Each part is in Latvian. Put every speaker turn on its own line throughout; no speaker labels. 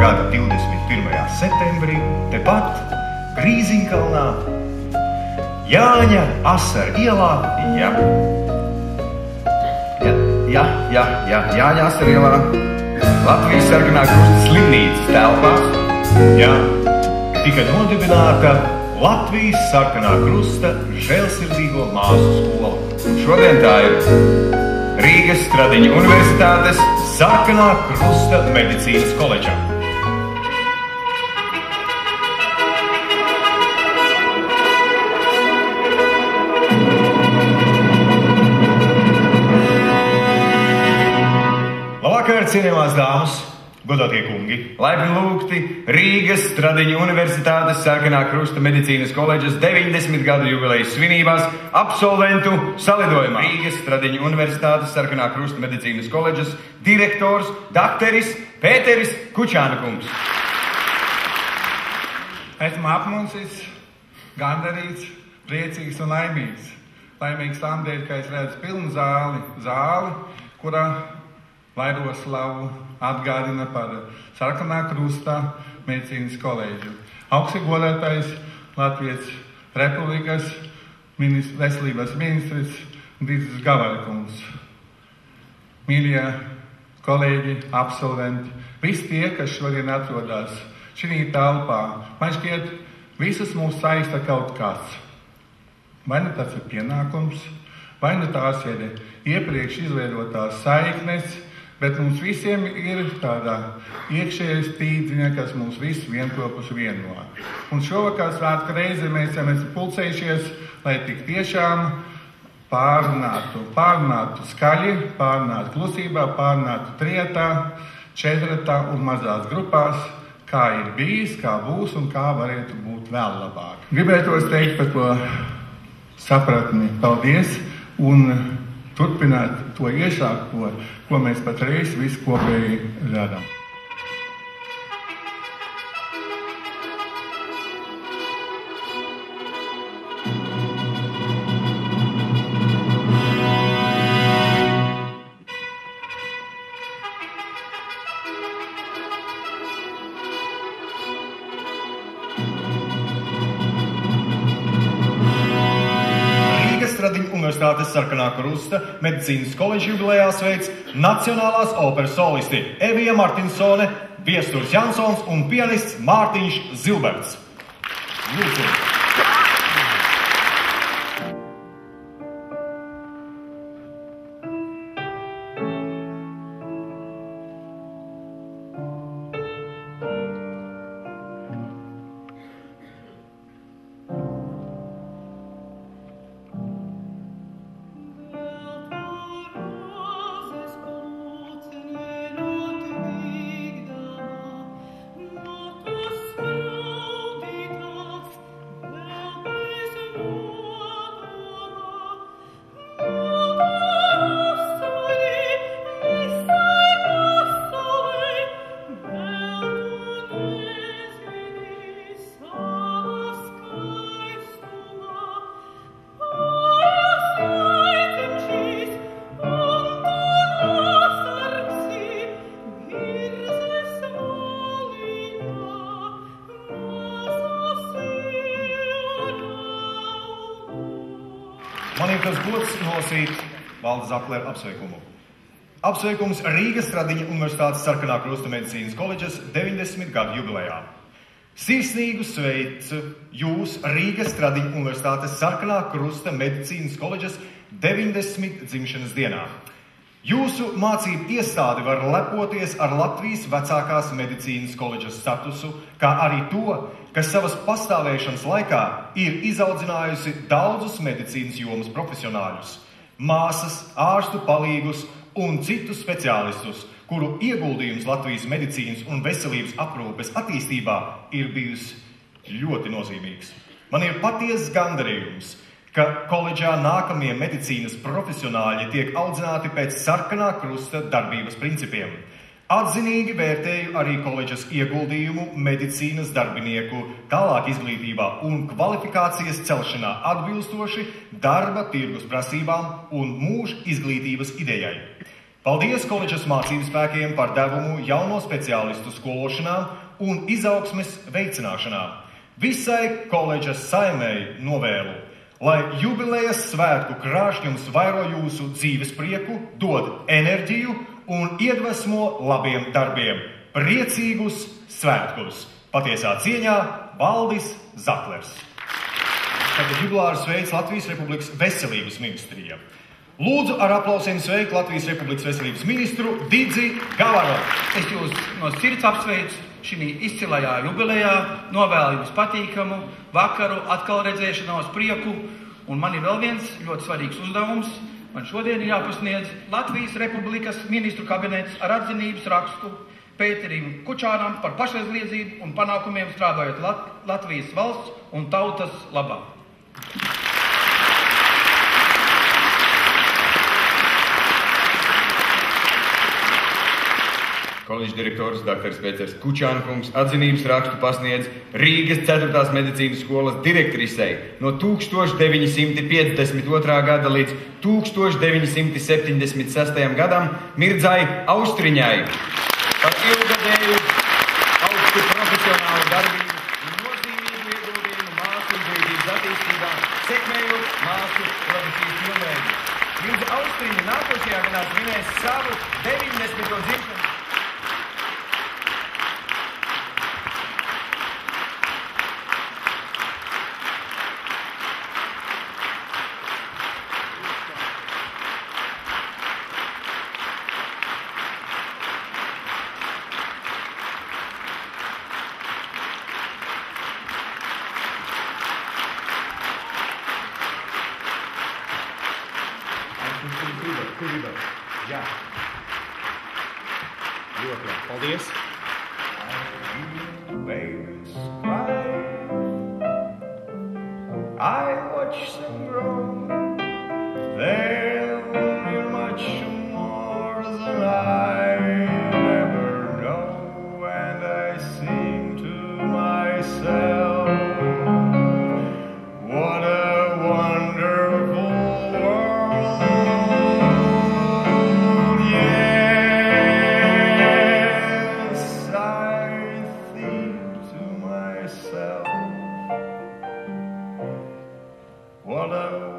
gada 21. septembrī, tepat Grīziņkalnā, Jāņa Asara ielā, Jāņa Asara ielā, Latvijas Sarkanā Krusta slimnīcas telpās, tika nodibināta Latvijas Sarkanā Krusta žēlsirdīgo māsu skola. Un šodien tā ir Rīgas Stradiņu Universitātes Sarkanā Krusta medicīnas koledža. Labvakar, cienījamās dāmas, godātie kungi, laipni lūgti Rīgas Stradiņu Universitātes Sarkanā Krusta medicīnas koledžas 90 gadu jubilejas svinībās absolventu salidojumā. Rīgas Stradiņu Universitātes Sarkanā Krusta medicīnas koledžas direktors dakteris Pēteris Kučāna kungs.
Esmu apmulsis, gandarīts, priecīgs un laimīgs. Laimīgs tam dēļ, ka es redzu pilnu zāli, kurā vaido slavu atgādina par Sarkanā Krusta medicīnas koledžu. Augsti godātais Latvijas Republikas veselības ministrs Didzis Gavarkungs. Mīļie kolēģi, absolventi, visi tie, kas šodien atrodas šī telpā, man šķiet, visus mūs saista kaut kas. Vai nu tas ir pienākums, vai nu tās ir iepriekš izveidotās saiknes, bet mums visiem ir tāda iekšējā spīdziņa, kas mums visus vienopus vieno. Un šovakar svētku reizi mēs esam pulcējušies, lai tik tiešām pārunātu skaļi, pārunātu klusībā, pārunātu trietā, četratā un mazās grupās, kā ir bijis, kā būs un kā varētu būt vēl labāk. Gribētos teikt par to sapratni paldies un turpināt to iesākto, ko mēs patreiz visi kopēji radām.
Universitātes Sarkanā Krusta medicīnas koledža jubilejā sveic nacionālās operas solisti Evija Martinsone, Viesturs Jansons un pianists Mārtiņš Zilberts. Lūdzu. Man ir tas gods nolasīt Valdes Aklera apsveikumu. Apsveikums Rīgas Stradiņu Universitātes Sarkanā Krusta medicīnas koledžas 90 gadu jubilejā. Sirsnīgu sveicu jūs Rīgas Stradiņu Universitātes Sarkanā Krusta medicīnas koledžas 90 dzimšanas dienā. Jūsu mācību iestāde var lepoties ar Latvijas vecākās medicīnas koledžas statusu, kā arī to, kas savas pastāvēšanas laikā ir izaudzinājusi daudzus medicīnas jomas profesionāļus, māsas, ārstu palīgus un citus speciālistus, kuru ieguldījums Latvijas medicīnas un veselības aprūpes attīstībā ir bijusi ļoti nozīmīgs. Man ir patiesas gandarījums, ka koledžā nākamie medicīnas profesionāļi tiek audzināti pēc Sarkanā Krusta darbības principiem. Atzinīgi vērtēju arī koledžas ieguldījumu medicīnas darbinieku tālāk izglītībā un kvalifikācijas celšanā atbilstoši darba tirgus prasībām un mūža izglītības idejai. Paldies koledžas mācību spēkiem par devumu jauno speciālistu skološanā un izaugsmes veicināšanā. Visai koledžas saimei novēlu, lai jubilejas svētku krāšņums vairo jūsu dzīves prieku, dod enerģiju un iedvesmo labiem darbiem. Priecīgus svētkus! Patiesā cieņā Valdis Zaklers. Tagad jubilāru sveic Latvijas Republikas Veselības ministrija. Lūdzu ar aplausiem sveikt Latvijas Republikas Veselības ministru Didzi Gavaro.
Es jūs no sirds apsveicu šī izcilajā jubilejā, novēlu jums patīkamu vakaru, atkal redzēšanos, prieku, un man ir vēl viens ļoti svarīgs uzdevums. Man šodien ir jāpasniedz Latvijas Republikas ministru kabinets ar atzinības rakstu Pēterim Kučānam par pašaizliedzību un panākumiem strādājot Latvijas valsts un tautas labā.
Koledžas direktors dr. Pēters Kučānkungs atzinības rakstu pasniedz Rīgas 4. medicīnas skolas direktrisei no 1952. gada līdz 1976. gadam Mirdzai Austriņai par ilgadēju augstu profesionālu darbību un nozīmīgu ieguldījumu māsu izglītības attīstībā, sekmējot māsu profesijas pilnveidi. Mirdza Austriņa nākošajā gadā svinēs savu 90. dzimšanas.
Jā. Ļoti labi. Paldies. Babies cry. I watch them grow. They'll be much more than I ever know. And I sing to myself, what a wonderful world. Yes, I think to myself, what a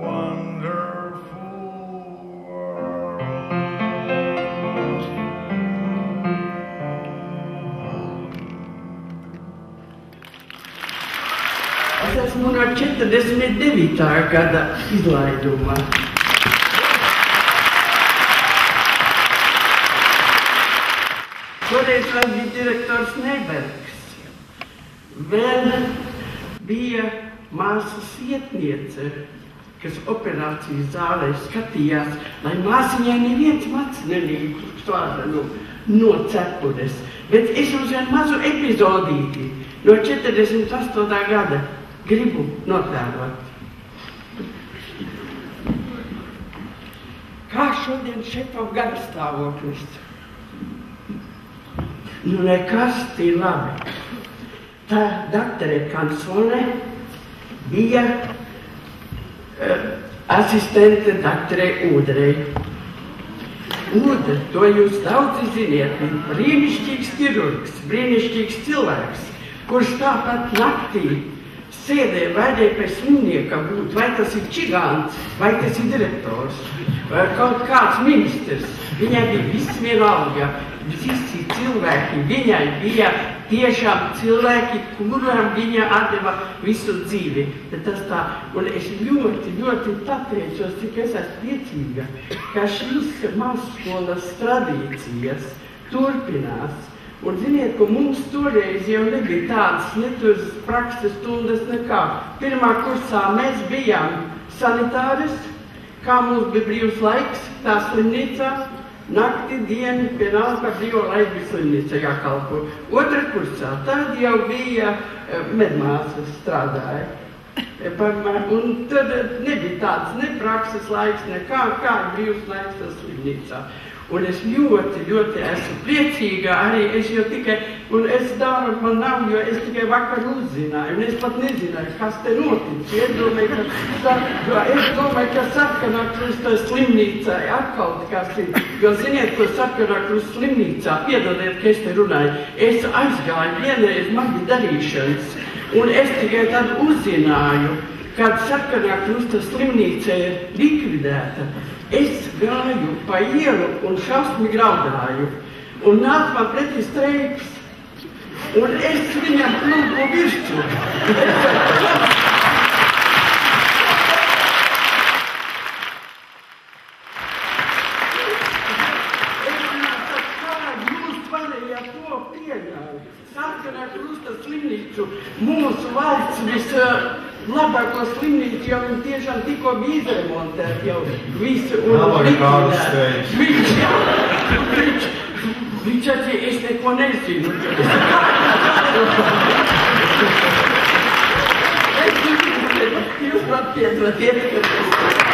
wonderful world.
Es esmu no 49. gada izlaidumā. Toreiz vēl bija direktors Nebergs. Vēl bija māsa Sietniece, kas operācijas zālē skatījās, lai māsiņai neviens mats nenīk no cepures. Bet es uz vienu mazu epizodīti no 48. gada gribu notēlot. Kā šodien šefam garstāvoklis? Nu, nekas tī labi. Tā daktore Kansone bija asistente daktore Ūdrei. Ūdre, to jūs daudzi ziniet, ir brīnišķīgs ķirurgs, brīnišķīgs cilvēks, kurš tāpat naktī sēdēja vaļai pēc slimnieka būt, vai tas ir čigāns, vai tas ir direktors, vai kaut kāds ministrs. Viņai bija viss vienalga, visi cilvēki, viņai bija tiešām cilvēki, kurām viņa atdeva visu dzīvi. Tas tā, un es ļoti, ļoti pateicos, cik es esmu priecīga, ka šīs mazskolas tradīcijas turpinās. Un ziniet, ka mums toreiz jau nebija tādas lieturas prakses stundas nekā. Pirmā kursā mēs bijām sanitāris, kā mums bija brīvs laiks, tā slimnīcā, nakti, dienu, vienalga brīvo laiku slimnīca jākalpo. Otra kursā, tad jau bija medmāsas strādāja. Un tad nebija tāds ne prakses laiks, nekā brīvs laiks slimnīcā. Un es ļoti, ļoti esmu priecīga arī, es jau tikai, un es daru, man nav, jo es tikai vakar uzzināju, un es pat nezināju, kas te notic. Es domāju, ka Sarkanā Krusta slimnīcā atkal kas ir, jo ziniet, ko Sarkanā Krusta slimnīcā, piedodiet, ka es te runāju, es aizgāju vienreiz magi darīšanas, un es tikai tad uzzināju, kad Sarkanā Krusta slimnīca ir likvidēta. Es gāju pa ielu un šausmīgi raudāju, un nāk man pretī streiks, un es viņam plūku virsmu. Kā jūs varējāt to pieļaut? Sarkanā Krusta slimnīcu, mūsu valsts vislabāko slimnīcu, jo viņi tiešām tikko bija izremontēti jau visu un likvidēt. Viņš arī, es neko nezinu. Es nezinu, jūs man piedodiet, ka